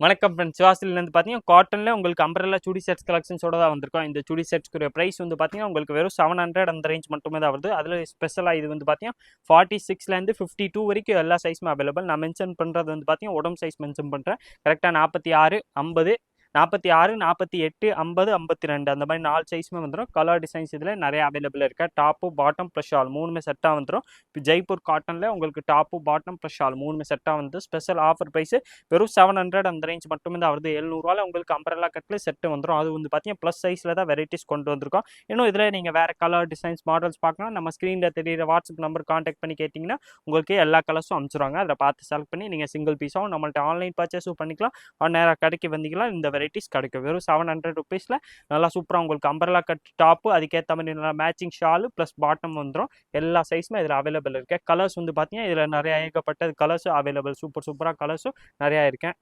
வணக்கம் ஃப்ரெண்ட்ஸ். சிவாசிலேருந்து பார்த்தீங்கன்னா காட்டனில் உங்களுக்கு அம்பரெல்லா சுடி செட்ஸ் கலெக்ஷன்ஸோட தான் வந்திருக்கோம். இந்த சுடி செட்ஸ்க்குரிய ப்ரைஸ் வந்து பார்த்தீங்கன்னா உங்களுக்கு வெறும் 700 அந்த ரேஞ்ச் மட்டுமே தான் வருது. அதில் ஸ்பெஷலாக இது வந்து பார்த்தீங்கன்னா 46லேருந்து 52 வரைக்கும் எல்லா சைஸுமே அவைலபிள். நான் மென்ஷன் பண்ணுறது வந்து பார்த்தீங்கன்னா உடம்பு சைஸ் மென்ஷன் பண்ணுறேன். கரெக்டாக 46, 50, 46, 48, 50, 52 அந்த மாதிரி 4 சைஸுமே வந்துடும். கலர் டிசைன்ஸ் இதில் நிறைய அவைலபிள் இருக்கு. டாப்பு பாட்டம் ப்ளஸ் ஷால் மூணுமே செட்டாக வந்துடும். இப்போ ஜெய்ப்பூர் காட்டனில் உங்களுக்கு டாப்பு பாட்டம் ப்ளஸ் ஷால் மூணுமே செட்டாக வந்து ஸ்பெஷல் ஆஃபர் ப்ரைஸ் வெறும் 700 அந்த ரேஞ்ச் மட்டுமே தான் வருது. 700 உங்களுக்கு அம்பரெல்லா கட்டில் செட்டு வந்துடும். அது வந்து பார்த்தீங்கன்னா ப்ளஸ் சைஸில் தான் வெரைட்டிஸ் கொண்டு வந்திருக்கோம். இன்னும் இதில் நீங்கள் வேறு கலர் டிசைன்ஸ் மாடல்ஸ் பார்க்கணும், நம்ம ஸ்க்ரீனில் தெரியிற வாட்ஸ்அப் நம்பர் கான்டாக்ட் பண்ணி கேட்டிங்கன்னா உங்களுக்கு எல்லா கலர்ஸும் அனுப்பிச்சிடுவாங்க. அதில் பார்த்து செலக்ட் பண்ணி நீங்கள் சிங்கிள் பீஸாகவும் நம்மள்ட்ட ஆன்லைன் பர்ச்சேஸும் பண்ணிக்கலாம். நேராக கடைக்கு வந்தீங்கன்னா இந்த வெரைட்டிஸ் கிடைக்கும். வெறும் 700 ருபீஸில் நல்லா சூப்பராக உங்களுக்கு அம்பரெல்லா கட் டாப்பு, அதுக்கேற்ற மாதிரி நல்லா மேட்சிங் ஷாலு ப்ளஸ் பாட்டம் வந்துடும். எல்லா சைஸுமே இதில் அவைலபிள் இருக்குது. கலர்ஸ் வந்து பார்த்தீங்கன்னா இதில் நிறைய ஏகப்பட்ட கலர்ஸும் அவைலபிள். சூப்பராக கலர்ஸும் நிறையா இருக்கேன்.